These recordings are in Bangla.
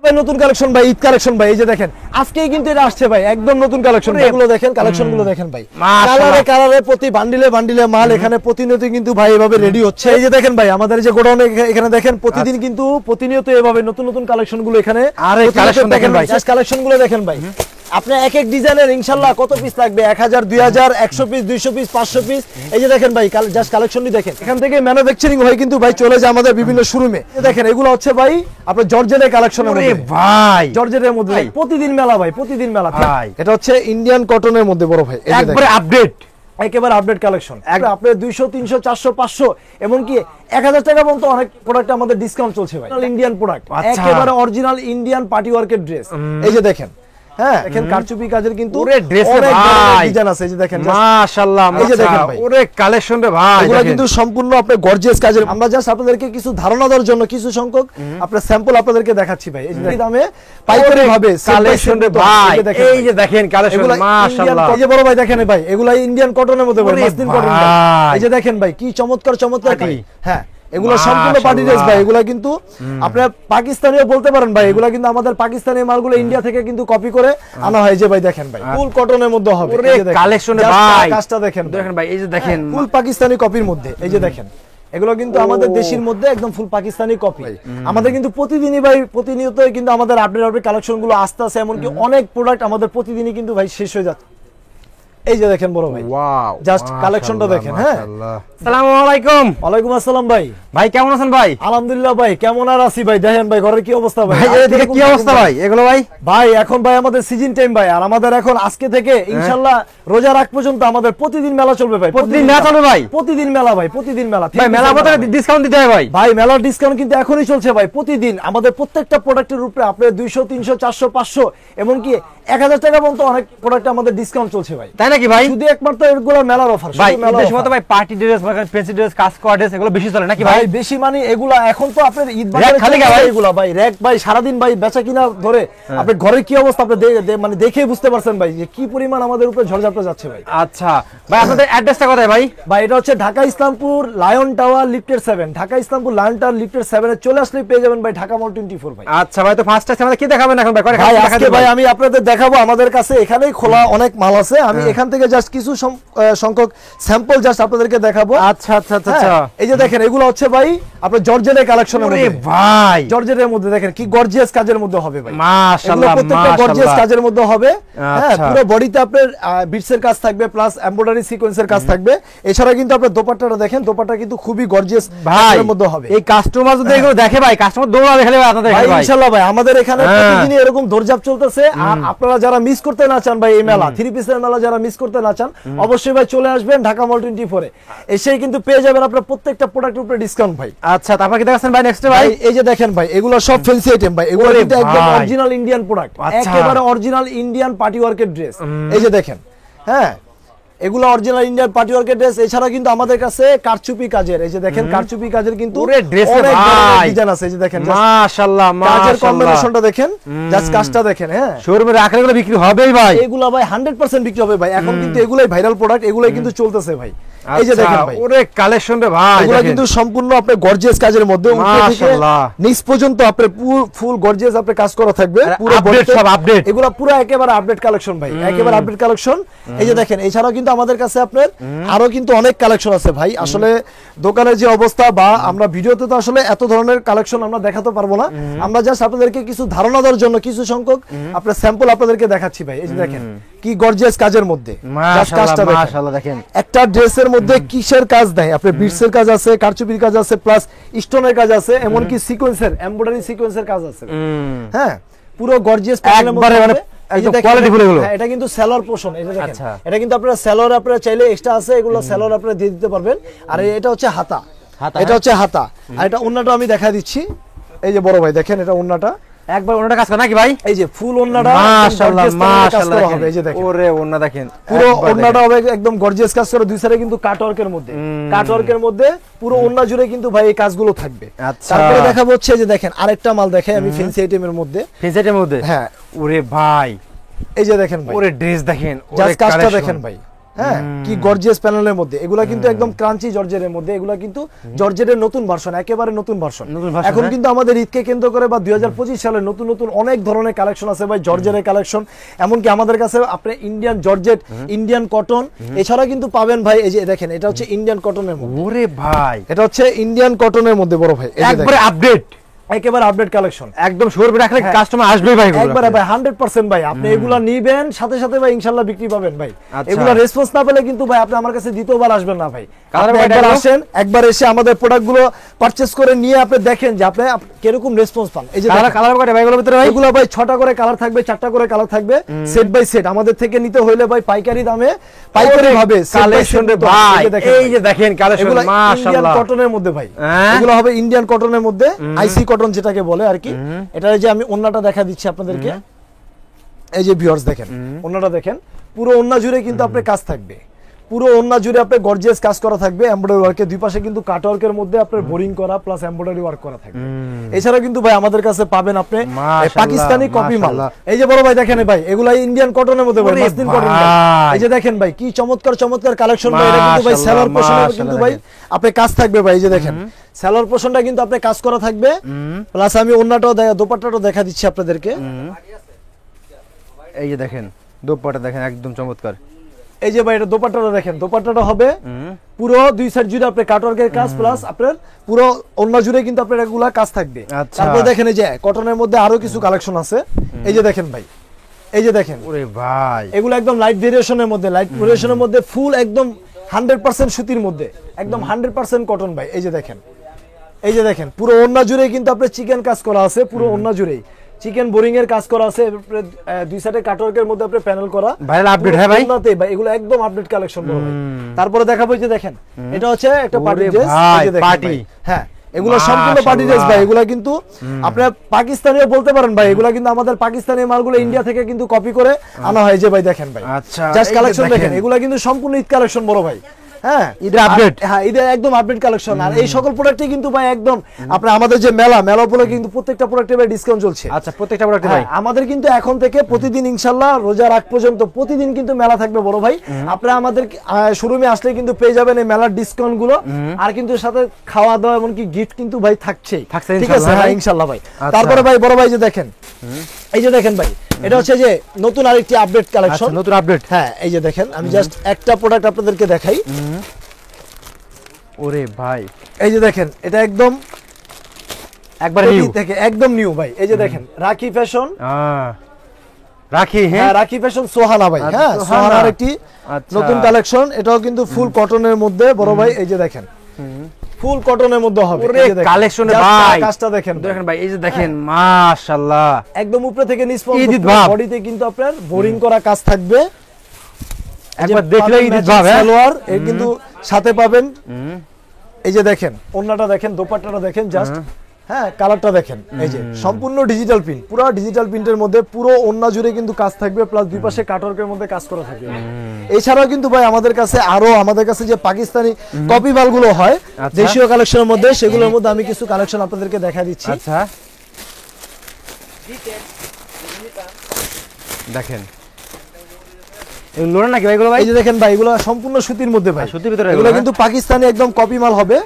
ভাই নতুন কালেকশন ভাই, ঈদ কালেকশন ভাই। এই যে দেখেন আজকেই কিন্তু এটা আসছে ভাই, একদম নতুন কালেকশন। এগুলো দেখেন, কালেকশন গুলো দেখেন ভাই, কালারে কালারে প্রতি বান্ডিলে বান্ডিলে মাল এখানে প্রতিনিয়ত কিন্তু ভাই এভাবে রেডি হচ্ছে। এই যে দেখেন ভাই আমাদের যে গোডাউনে এখানে দেখেন প্রতিদিন কিন্তু প্রতিনিয়ত এভাবে নতুন নতুন কালেকশন গুলো এখানে। আর এই কালেকশন দেখেন ভাই, জাস্ট কালেকশন গুলো দেখেন ভাই। আপনার এক এক ডিজাইনের ইনশাআল্লাহ কত পিস লাগবে? 1000, 2000, 100 পিস, 200 পিস, 500 পিস। এই যে দেখেন ভাই জাস্ট কালেকশনটি দেখেন। এখান থেকে ম্যানুফ্যাকচারিং হয় কিন্তু ভাই চলে যায় আমাদের বিভিন্ন শোরুমে। দেখেন এগুলো হচ্ছে ভাই আপনার জর্জেটের কালেকশনের মধ্যে। ভাই জর্জেটের মধ্যে প্রতিদিন মেলা ভাই, প্রতিদিন মেলা ভাই। এটা হচ্ছে ইন্ডিয়ান কটনের মধ্যে বড় ভাই, একবারে আপডেট, একেবারে আপডেট কালেকশন। আপনার 200, 300, 400, 500 এমনকি 1000 টাকা পর্যন্ত অনেক প্রোডাক্ট আমাদের ডিসকাউন্ট চলছে ভাই। ইন্ডিয়ান প্রোডাক্ট, একেবারে অরিজিনাল ইন্ডিয়ান পার্টি ওয়ার্কের ড্রেস। এই যে দেখেন, হ্যাঁ দেখেন কারচুপি কাজের কিন্তু ওরে ড্রেসে ভাই ডিজাইন আছে। এই যে দেখেন মাশাআল্লাহ, এই যে দেখেন ভাই ওরে কালেকশন রে ভাই, এগুলো কিন্তু সম্পূর্ণ আপনার গর্জিয়াস কাজের। আমরা জাস্ট আপনাদেরকে কিছু ধারণা দেওয়ার জন্য কিছু সংখ্যক আপনার স্যাম্পল আপনাদেরকে দেখাচ্ছি ভাই। এই যে দামে পাইকারি ভাবে কালেকশন রে ভাই। এই যে দেখেন কালেকশন মাশাআল্লাহ। এই যে বড় ভাই দেখেন ভাই, এগুলা ইন্ডিয়ান কটনের মধ্যে ভাই, মাসলিন কটন। এই যে দেখেন ভাই কি চমৎকার চমৎকার। হ্যাঁ এগুলো সম্পূর্ণ পার্টি ড্রেস ভাই। এগুলা কিন্তু আপনারা পাকিস্তানিও বলতে পারেন ভাই। এগুলা কিন্তু আমাদের পাকিস্তানি মালগুলো ইন্ডিয়া থেকে কিন্তু কপি করে আনা হয়। যে ভাই দেখেন ভাই ফুল কটনের মধ্যে হবে। কালেকশনে ভাই কাজটা দেখেন, দেখেন ভাই। এই যে দেখেন ফুল পাকিস্তানি কপির মধ্যে। এই যে দেখেন এগুলো কিন্তু আমাদের দেশের মধ্যে একদম ফুল পাকিস্তানি কপি। আমাদের কিন্তু প্রতিদিনই ভাই প্রতিনিয়তই কিন্তু আমাদের আপডেট আপডেট কালেকশন গুলো আসতে আসে। এমনকি অনেক প্রোডাক্ট আমাদের প্রতিদিনই কিন্তু ভাই শেষ হয়ে যাচ্ছে। এই যে দেখেন বড় ভাই, ওয়াও, জাস্ট কালেকশনটা দেখেন। হ্যাঁ আসসালামু আলাইকুম। ওয়ালাইকুম আসসালাম ভাই। ভাই কেমন আছেন ভাই? আলহামদুলিল্লাহ ভাই, কেমন আর আছি ভাই। দেখেন ভাই ঘরের কি অবস্থা ভাই? এদিকে কি অবস্থা ভাই? এগুলো ভাই ভাই এখন ভাই আমাদের সিজন টাইম ভাই। আর আমাদের এখন আজকে থেকে ইনশাআল্লাহ রোজা রাখ পর্যন্ত আমাদের প্রতিদিন মেলা চলবে ভাই। প্রতিদিন মেলা চলবে ভাই? প্রতিদিন মেলা ভাই, প্রতিদিন মেলা ভাই। মেলা বলতে ডিসকাউন্ট দিতে হয় ভাই? ভাই মেলার ডিসকাউন্ট কিন্তু এখনই চলছে ভাই। প্রতিদিন আমাদের প্রত্যেকটা প্রোডাক্টের উপরে আপনার 200, 300, 400, 500 এমনকি 1000 টাকা পর্যন্ত অনেক প্রোডাক্ট আমাদের ডিসকাউন্ট চলছে ভাই। তাই নাকি ভাই? শুধু একমাত্র এগুলো মেলার অফার ভাই। বেশি মত ভাই পার্টি ড্রেস, ফ্যান্সি ড্রেস, কাজ করা ড্রেস এগুলো বেশি চলে নাকি ভাই? বেশি মানে এগুলা এখন তো আপনার ঈদ বাজারে খালি ভাই এগুলা ভাই র‍্যাক ভাই সারাদিন ভাই বেচা কিনা ধরে। আপনি ঘরের কি অবস্থা আপনি মানে দেখেই বুঝতে পারছেন ভাই যে কি পরিমাণ আমাদের উপরে ঝড়ঝাপটা যাচ্ছে ভাই। আচ্ছা ভাই আপনাদের অ্যাড্রেসটা কোথায় ভাই? ভাই এটা হচ্ছে Dhaka Islampur lion tower lifted 7। Dhaka Islampur lion tower lifted 7 এ চলে আসলে পেয়ে যাবেন ভাই ঢাকা মল 24 ভাই। আচ্ছা ভাই, তো ফার্স্ট টাইম আমাদের কি দেখাবেন এখন ভাই? ভাই আজকে ভাই আমি আপনাদের দেখাবো আমাদের কাছে এখানেই খোলা অনেক মাল আছে। আমি এখান থেকে জাস্ট কিছু সংখ্যক স্যাম্পল জাস্ট আপনাদেরকে দেখাবো। আচ্ছা আচ্ছা আচ্ছা। এই যে দেখেন এগুলো হচ্ছে ভাই আপনার জর্জেটের কালেকশনের মধ্যে ভাই। জর্জেটের মধ্যে দেখেন কি গর্জিয়াস কাজের মধ্যে হবে ভাই। মাশাআল্লাহ প্রত্যেকটা গর্জিয়াস কাজের মধ্যে হবে। হ্যাঁ পুরো বডিতে আপনার বিটসের কাজ থাকবে প্লাস এমব্রয়ডারি সিকোয়েন্সের কাজ থাকবে। এছাড়া কিন্তু আপনার দোপাট্টাটা দেখেন, দোপাট্টা কিন্তু খুবই গর্জিয়াস কাজের মধ্যে হবে। এই কাস্টমার যদি এগুলো দেখে ভাই, কাস্টমার দৌড়াবে খালি ভাই আপনাদের এখানে ভাই। ইনশাআল্লাহ ভাই আমাদের এখানে প্রতিদিনই এরকম দৌড়ঝাঁপ চলতেছে। আর আপনারা যারা মিস করতে না চান ভাই এই মেলা, থ্রি পিসের মেলা যারা মিস করতে না চান অবশ্যই ভাই চলে আসবেন ঢাকা মল 24 এ। এসেই কিন্তু পেয়ে যাবেন আপনার প্রত্যেকটা প্রোডাক্টের উপরে ডিসকাউন্ট ভাই। আচ্ছা তারপর কি দেখাচ্ছেন ভাই নেক্সট ভাই? এই যে দেখেন ভাই এগুলো সব ফ্যান্সি আইটেম ভাই। এগুলো কিন্তু একদম অরিজিনাল ইন্ডিয়ান প্রোডাক্ট, একেবারে অরিজিনাল ইন্ডিয়ান পার্টি ওয়ার্কের ড্রেস। এই যে দেখেন, হ্যাঁ এগুলো অরিজিনাল ইন্ডিয়ান পার্টি ওয়ার্কের ড্রেস। এছাড়া কিন্তু আমাদের কাছে কারচুপি কাজের, এই যে দেখেন কারচুপি কাজের কিন্তু অনেক ডিজাইন আছে। এই যে দেখেন মাশাআল্লাহ কাজের কম্বিনেশনটা দেখেন, জাস্ট কাজটা দেখেন। হ্যাঁ শোরুমে রাখলে এগুলো বিক্রি হবেই ভাই। এগুলো ভাই 100% বিক্রি হবে ভাই। এখন কিন্তু এগুলাই ভাইরাল প্রোডাক্ট, এগুলাই কিন্তু চলতেছে ভাই। এই যে দেখেন ভাই ওরে কালেকশন রে ভাই, এগুলো কিন্তু সম্পূর্ণ আপনার গর্জিয়াস কাজের মধ্যে মাশাআল্লাহ নিচ পর্যন্ত আপনার ফুল গর্জিয়াস আপনার কাজ করা থাকবে। পুরো আপডেট সব আপডেট, এগুলো পুরো একেবারে আপডেট কালেকশন ভাই, একেবারে আপডেট কালেকশন। এই যে দেখেন এছাড়াও কিন্তু আমাদের কাছে আপনার আরো কিন্তু অনেক কালেকশন আছে ভাই। আসলে দোকানের যে অবস্থা বা আমরা ভিডিওতে তো আসলে এত ধরনের কালেকশন আমরা দেখাতে পারবো না। আমরা জাস্ট আপনাদেরকে কিছু ধারণা দেওয়ার জন্য কিছু সংখ্যক আপনার স্যাম্পল আপনাদেরকে দেখাচ্ছি ভাই। এই যে দেখেন কি গর্জিয়াস কাজের মধ্যে মাশাআল্লাহ দেখেন একটা ড্রেসের মধ্যে কিসের কাজ দেয় আপনার বিটসের কাজ আছে, কারচুপির কাজ আছে, প্লাস স্টোনের কাজ আছে, এমনকি সিকোয়েন্সের এমব্রয়ডারি সিকোয়েন্সের কাজ আছে। হ্যাঁ পুরো গর্জিয়াস একবারে মানে একদম কোয়ালিটি ফুল এগুলো। এটা কিন্তু সেলর পোরশন। এই যে দেখেন এটা কিন্তু আপনারা সেলর আপনারা চাইলে এক্সট্রা আছে, এগুলো সেলর আপনারা দিয়ে দিতে পারবেন। আর এটা হচ্ছে হাতা, এটা হচ্ছে হাতা। আর এটা ওন্নাটা আমি দেখা দিচ্ছি। এই যে বড় ভাই দেখেন এটা ওন্নাটা একবার ওন্নাটা কাজ করা নাকি ভাই? এই যে ফুল ওন্নাটা মাশাআল্লাহ মাশাআল্লাহ হবে। এই যে দেখেন ওরে ওন্না দেখেন পুরো ওন্নাটা হবে একদম গর্জিয়াস কাজ করা। দুই সাইডে কিন্তু কাটওয়ার্কের মধ্যে, কাটওয়ার্কের মধ্যে পুরো ওন্না জুড়ে কিন্তু ভাই এই কাজগুলো থাকবে। তারপরে দেখাবো হচ্ছে যে দেখেন আরেকটা মাল দেখাই আমি ফ্যান্সি আইটেমের মধ্যে। ফ্যান্সি আইটেমের মধ্যে হ্যাঁ ওরে ভাই এই যে দেখেন ভাই ওরে ড্রেস দেখেন, জাস্ট কাজটা দেখেন ভাই। হ্যাঁ কি গর্জিয়াস প্যানেলের মধ্যে, এগুলা কিন্তু একদম ক্রাঞ্চি জর্জেটের মধ্যে, এগুলা কিন্তু জর্জেটের নতুন ভার্সন, একেবারে নতুন ভার্সন। এখন কিন্তু আমাদের ঈদকে কেন্দ্র করে বা 2025 সালে নতুন নতুন অনেক ধরনের কালেকশন আছে ভাই, জর্জেটের কালেকশন। এমনকি আমাদের কাছে আপনি ইন্ডিয়ান জর্জেট, ইন্ডিয়ান কটন এছাড়া কিন্তু পাবেন ভাই। এই যে দেখেন, এটা হচ্ছে ইন্ডিয়ান কটনের মধ্যে। ওরে ভাই, এটা হচ্ছে ইন্ডিয়ান কটনের মধ্যে বড় ভাই, একবারে আপডেট, একেবারে আপডেট কালেকশন, একদম শোরুমে রাখলে কাস্টমার আসবেই ভাই। একবারে ভাই 100% ভাই, আপনি এগুলা নিবেন সাথে সাথে ভাই ইনশাআল্লাহ বিক্রি পাবেন ভাই। আচ্ছা। এগুলা রেসপন্স না পেলে কিন্তু ভাই আপনি আমার কাছে দ্বিতীয়বার আসবেন না ভাই। কালার আপনি ভাই একবার দেখো। আসেন, একবার এসে আমাদের প্রোডাক্টগুলো পারচেজ করে নিয়ে আপনি দেখেন যে আপনি কিরকম রেসপন্স পান। এই যে কালার দেখেন, কালার কয়টা ভাই এগুলোর ভিতরে ভাই? এগুলো ভাই 6টা করে কালার থাকবে, 4টা করে কালার থাকবে, সেট বাই সেট। আমাদের থেকে নিতে হইলে ভাই পাইকারি দামে, পাইকারি ভাবে কালেকশন রে ভাই, এই যে দেখেন কালেকশন এগুলো ইন্ডিয়ান মাশাআল্লাহ কটনের মধ্যে ভাই, হ্যাঁ? এগুলো হবে ইন্ডিয়ান কটনের মধ্যে, আইসি কটন যেটাকে বলে আর কি। এটা যে আমি ওন্নাটা দেখা দিচ্ছি আপনাদেরকে, এই যে ভিউয়ার্স দেখেন ওন্নাটা দেখেন, পুরো ওন্না জুড়ে কিন্তু আপনার কাজ থাকবে, পুরো ওন্না জুড়ে আপনার গর্জিয়াস কাজ করা থাকবে, এমব্রয়ডারি ওয়ার্কের দুই পাশে কিন্তু কাট ওয়ার্কের মধ্যে আপনার বোরিং করা প্লাস এমব্রয়ডারি ওয়ার্ক করা থাকবে। এছাড়া কিন্তু ভাই আমাদের কাছে পাবেন আপনি মাশাআল্লাহ, পাকিস্তানি কপি মাল। মাশাআল্লাহ। এই যে বড় ভাই দেখেন ভাই, এগুলা ইন্ডিয়ান কটনের মধ্যে ভাই, ওরে মাসলিন কটন ভাই। ভাই। এই যে দেখেন ভাই কি চমৎকার চমৎকার কালেকশন ভাই, এটা কিন্তু ভাই মাশাআল্লাহ, সেলার পোর্শনে কিন্তু মাশাআল্লাহ ভাই আপনার কাজ থাকবে ভাই। এই যে দেখেন সেলার পোর্শনটা কিন্তু আপনার কাজ করা থাকবে, প্লাস আমি ওন্নাটাও দোপাট্টাটাও দেখা দিচ্ছি আপনাদেরকে। এই যে দেখেন দোপাট্টা দেখেন একদম চমৎকার। এই যে ভাই এটা দোপাট্টাটা দেখেন, দোপাট্টাটা হবে পুরো দুই সাইড জুড়ে আপনার কাটওয়ার্কের কাজ প্লাস আপনার পুরো ওন্না জুড়ে কিন্তু আপনার এগুলা কাজ থাকবে। আচ্ছা। তারপর দেখেন এই যে কটনের মধ্যে আরো কিছু কালেকশন আছে, এই যে দেখেন ভাই, এই যে দেখেন ওরে ভাই, এগুলো একদম লাইট ভেরিয়েশনের মধ্যে, লাইট ভেরিয়েশনের মধ্যে ফুল একদম 100% সুতির মধ্যে, একদম 100% কটন ভাই। এই যে দেখেন, এই যে দেখেন পুরো ওন্না জুড়ে কিন্তু আপনার চিকেন কাজ করা আছে, পুরো ওন্না জুড়েই চিকেন বোরিং এর কাজ করা আছে, দুই সাইডে কাটওয়ার্কের মধ্যে আপনার প্যানেল করা ভাইরাল আপডেট। হ্যাঁ ভাই, ওন্নাতে ভাই এগুলো একদম আপডেট কালেকশন বড় ভাই। তারপরে দেখাবো এই যে দেখেন, এটা হচ্ছে একটা পার্টি ওরে ড্রেস, ভাই, এই যে দেখেন পার্টি। ভাই। হ্যাঁ এগুলো সম্পূর্ণ পার্টি ড্রেস ভাই, এগুলো কিন্তু আপনারা পাকিস্তানিও বলতে পারেন ভাই, এগুলো কিন্তু আমাদের পাকিস্তানি মালগুলো ইন্ডিয়া থেকে কিন্তু কপি করে আনা হয়। যে ভাই দেখেন ভাই, আচ্ছা, জাস্ট এই যে কালেকশন দেখেন, দেখেন। এগুলো কিন্তু সম্পূর্ণ ঈদ কালেকশন বড় ভাই। হ্যাঁ ঈদের আপডেট। হ্যাঁ ঈদের একদম আপডেট কালেকশন। আর এই সকল প্রোডাক্টই কিন্তু ভাই একদম আপনার আমাদের যে মেলা উপলক্ষে কিন্তু প্রত্যেকটা প্রোডাক্টে ভাই ডিসকাউন্ট চলছে। আচ্ছা প্রত্যেকটা প্রোডাক্টে ভাই হ্যাঁ, আমাদের কিন্তু এখন থেকে প্রতিদিন ইনশাআল্লাহ রোজার আগ পর্যন্ত প্রতিদিন কিন্তু মেলা থাকবে বড় ভাই। আপনারা আমাদের শোরুমে আসলে কিন্তু পেয়ে যাবেন এই মেলার ডিসকাউন্ট গুলো, আর কিন্তু সাথে খাওয়া দাওয়া এমনকি গিফট কিন্তু ভাই থাকছেই, থাকছে ঠিক আছে? ইনশাআল্লাহ হ্যাঁ ভাই। ইনশাআল্লাহ ভাই। আচ্ছা। তারপরে ভাই বড় ভাই যে দেখেন, এই যে দেখেন ভাই, এটা হচ্ছে যে নতুন আরেকটি আপডেট কালেকশন, আচ্ছা নতুন আপডেট। হ্যাঁ এই যে দেখেন, আমি জাস্ট একটা প্রোডাক্ট আপনাদেরকে দেখাই। ওরে ভাই, এই যে দেখেন, এটা একদম একবার কোটি নিউ থেকে একদম নিউ ভাই। এই যে দেখেন রাখি ফ্যাশন, রাখি। হ্যাঁ হ্যাঁ রাখি ফ্যাশন সোহানা ভাই। আচ্ছা, হ্যাঁ সোহানা। সোহানার একটি আচ্ছা। নতুন কালেকশন, এটাও কিন্তু ফুল কটনের মধ্যে বড় ভাই। এই যে দেখেন ফুল কটনের মধ্যে হবে, ওরে এই যে দেখেন। কালেকশনে Just ভাই কাজটা দেখেন ভাই। দেখেন ভাই, এই যে দেখেন মাশাআল্লাহ একদম উপরে থেকে নিচ ঈদ পর্যন্ত ভাব। বডিতে কিন্তু আপনার বোরিং করা কাজ থাকবে, একবার যে দেখলেই পাবেন ঈদ matching ভাব। হ্যাঁ সালোয়ার এর কিন্তু সাথে পাবেন। এই যে দেখেন ওন্নাটা দেখেন, দোপাট্টাটা দেখেন, জাস্ট হ্যাঁ কালারটা দেখেন। এই যে সম্পূর্ণ ডিজিটাল প্রিন্ট, পুরো ডিজিটাল প্রিন্টের মধ্যে পুরো ওন্না জুড়ে কিন্তু কাজ থাকবে, প্লাস দুই পাশে কাটওয়ার্কের মধ্যে কাজ করা থাকবে। এছাড়াও কিন্তু ভাই আমাদের কাছে আরো আমাদের কাছে যে পাকিস্তানি কপি মালগুলো হয় আচ্ছা। দেশীয় কালেকশনের মধ্যে, সেগুলোর মধ্যে আমি কিছু কালেকশন আপনাদেরকে দেখা দিচ্ছি। আচ্ছা দেখেন লোড়া নাকি ভাই এগুলো ভাই? এই যে দেখেন ভাই, এগুলো সম্পূর্ণ সুতির মধ্যে ভাই, সুতির ভিতরে এগুলো এগুলো, কিন্তু পাকিস্তানি একদম কপি মাল হবে,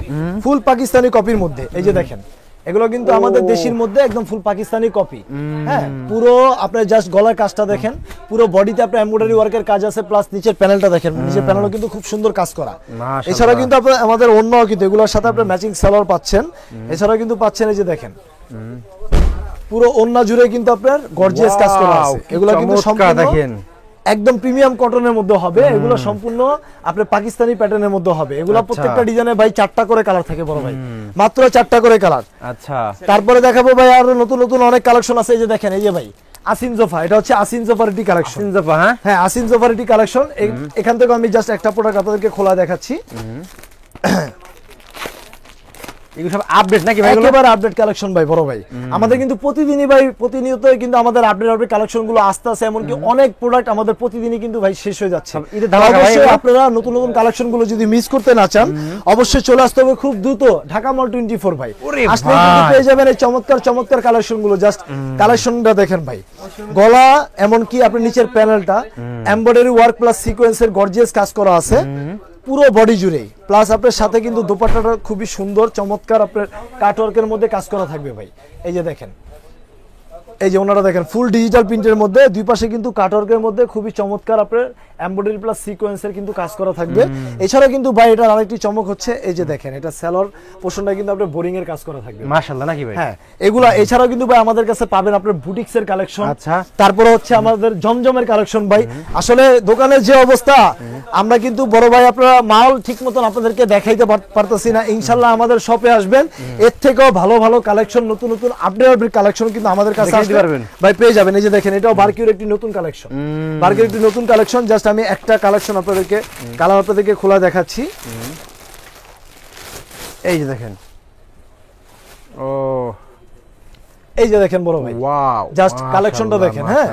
ফুল পাকিস্তানি কপির মধ্যে। এই যে দেখেন এগুলো কিন্তু আমাদের দেশের মধ্যে একদম ফুল পাকিস্তানি কপি। হ্যাঁ পুরো আপনার জাস্ট গলার কাজটা দেখেন, পুরো বডিতে আপনার এমব্রয়ডারি ওয়ার্কের কাজ আছে, প্লাস নিচের প্যানেলটা দেখেন, নিচের প্যানেলও কিন্তু খুব সুন্দর কাজ করা। মাশাআল্লাহ। এছাড়া কিন্তু আপনার আমাদের অন্যও কিন্তু এগুলোর সাথে আপনার ম্যাচিং সালোয়ার পাচ্ছেন। এছাড়া কিন্তু পাচ্ছেন এই যে দেখেন পুরো ওন্না জুড়ে কিন্তু আপনার গর্জিয়াস কাজ করা আছে। Wow, কি এগুলো কিন্তু চমৎকার সম্পূর্ণ দেখেন। একদম প্রিমিয়াম কটনের মধ্যে হবে, এগুলো সম্পূর্ণ আপনার পাকিস্তানি প্যাটার্নের মধ্যে হবে। এগুলো আচ্ছা। প্রত্যেকটা ডিজাইনে ভাই 4টা করে কালার থাকে বড় ভাই, মাত্র 4টা করে কালার। আচ্ছা তারপরে দেখাবো ভাই আরো নতুন নতুন অনেক কালেকশন আছে। এই যে দেখেন, এই যে ভাই আসিন জোফা, এটা হচ্ছে আসিন জোফারিটি কালেকশন। সিনজাপা। হ্যাঁ হ্যাঁ আসিন জোফারিটি কালেকশন। এখান থেকে আমি জাস্ট একটা প্রোডাক্ট আপনাদেরকে খোলা দেখাচ্ছি। এগুলো সব আপডেট নাকি ভাই? একেবারে আপডেট কালেকশন ভাই, বড় ভাই। আমাদের কিন্তু প্রতিদিনই ভাই, প্রতিনিয়ত কিন্তু আমাদের আপডেট কালেকশন গুলো আসতে আসে, এমনকি অনেক প্রোডাক্ট আমাদের প্রতিদিনই কিন্তু ভাই শেষ হয়ে যাচ্ছে। ঈদের ধামাকা ভাই অবশ্যই এগুলো। আপনারা নতুন নতুন কালেকশন গুলো যদি মিস করতে না চান, অবশ্যই চলে আসতে হবে খুব দ্রুত ঢাকা মল 24 ভাই। ওরে আসলে কিন্তু ভাই। পেয়ে যাবেন এই চমৎকার চমৎকার কালেকশন গুলো। জাস্ট কালেকশনটা দেখেন ভাই, গলা এমনকি আপনার নিচের প্যানেলটা এমব্রয়ডারি ওয়ার্ক প্লাস সিকোয়েন্সের গর্জিয়াস কাজ করা আছে পুরো বডি জুড়েই। প্লাস আপনার সাথে কিন্তু দোপাট্টাটা খুবই সুন্দর চমৎকার আপনার কাটওয়ার্কের মধ্যে কাজ করা থাকবে ভাই। এই যে দেখেন, এই যে ওনারা দেখেন ফুল ডিজিটাল প্রিন্টের মধ্যে দুই পাশে কিন্তু কাটওয়ার্কের মধ্যে খুবই চমৎকার আপনার এমব্রয়ডারি প্লাস সিকোয়েন্সের কিন্তু কাজ করা থাকবে। এছাড়া কিন্তু ভাই এটার আরেকটি চমক হচ্ছে এই যে দেখেন, এটা সেলর পোর্শনটা কিন্তু আপনার বোরিং এর কাজ করা থাকবে। মাশাআল্লাহ নাকি ভাই? হ্যাঁ, এগুলা এছাড়াও কিন্তু ভাই আমাদের কাছে পাবেন আপনার বুটিক্স এর কালেকশন। আচ্ছা। তারপরে হচ্ছে আমাদের জমজমের কালেকশন ভাই। আসলে দোকানের যে অবস্থা, আমরা কিন্তু বড় ভাই আপনারা মাল ঠিক মতন আপনাদেরকে দেখাইতে পারতেছি না। ইনশাআল্লাহ আমাদের শপে আসবেন, এর থেকেও ভালো ভালো কালেকশন, নতুন নতুন আপডেট কালেকশন কিন্তু আমাদের কাছে দেখাইতে আসতে পারবেন। ভাই পেয়ে যাবেন। এই যে দেখেন, এটাও বারকিউর একটি নতুন কালেকশন। বারকিউর একটি নতুন কালেকশন। জাস্ট আমি একটা কালেকশন আপনাদেরকে কালার আপনাদেরকে খোলা দেখাচ্ছি। এই যে দেখেন, ও এই যে দেখেন বড় ভাই, ওয়াও, জাস্ট কালেকশনটা দেখেন। হ্যাঁ,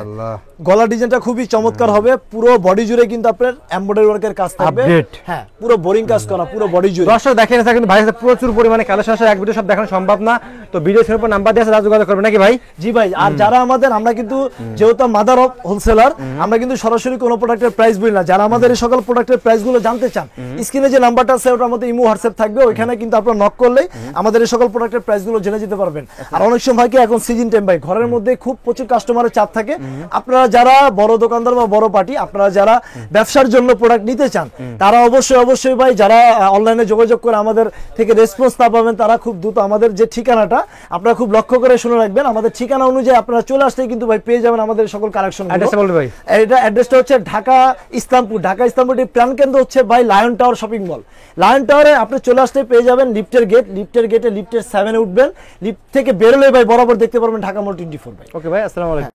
গলা ডিজাইনটা খুবই চমৎকার হবে, পুরো বডি জুড়ে কিন্তু আপনার এমব্রয়ডারি ওয়ার্কের কাজ থাকবে। Update। হ্যাঁ, পুরো বোরিং কাজ করা পুরো বডি জুড়ে। দর্শক দেখেন এখানে কিন্তু ভাইয়ের কাছে প্রচুর পরিমাণে কালেকশন আছে, এক ভিডিও সব দেখানো সম্ভব না। তো ভিডিও স্ক্রিনের উপর নাম্বার দিয়ে আছে, যোগাযোগ করবেন নাকি ভাই? জি ভাই। আর যারা আমাদের, আমরা কিন্তু যেহেতু মাদার অফ হোলসেলার, আমরা কিন্তু সরাসরি কোনো প্রোডাক্টের প্রাইস বলি না। যারা আমাদের এই সকল প্রোডাক্টের প্রাইস গুলো জানতে চান, স্ক্রিনে যে নাম্বারটা আছে ওটার মধ্যে ইমো হোয়াটসঅ্যাপ থাকবে, ওইখানে কিন্তু আপনারা নক করলেই আমাদের এই সকল প্রোডাক্টের প্রাইস গুলো জেনে যেতে পারবেন। আর অনেক সময় কি এখন সিজন টাইম ভাই, ঘরের মধ্যে খুব প্রচুর কাস্টমারের চাপ থাকে। আপনারা যারা বড় দোকানদার বা বড় পার্টি, আপনারা যারা ব্যবসার জন্য প্রোডাক্ট নিতে চান, তারা অবশ্যই ভাই, যারা অনলাইনে যোগাযোগ করে আমাদের থেকে রেসপন্স না পাবেন, তারা খুব দ্রুত আমাদের যে ঠিকানাটা আপনারা খুব লক্ষ্য করে শুনে রাখবেন। আমাদের ঠিকানা অনুযায়ী আপনারা চলে আসলেই কিন্তু ভাই পেয়ে যাবেন আমাদের সকল কালেকশন। অ্যাড্রেসটা বলবে ভাই? এটা অ্যাড্রেসটা হচ্ছে ঢাকা ইসলামপুর। ঢাকা ইসলামপুরের প্রাণ কেন্দ্র হচ্ছে ভাই lion tower shopping mall. Lion টাওয়ারে আপনি চলে আসলে পেয়ে যাবেন লিফটের গেটে লিফটের 7 এ উঠবেন, লিফট থেকে বেরোলে ভাই বরাবর দেখতে পারবেন ঢাকা মল 24 ভাই। ওকে ভাই, আসসালামু আলাইকুম।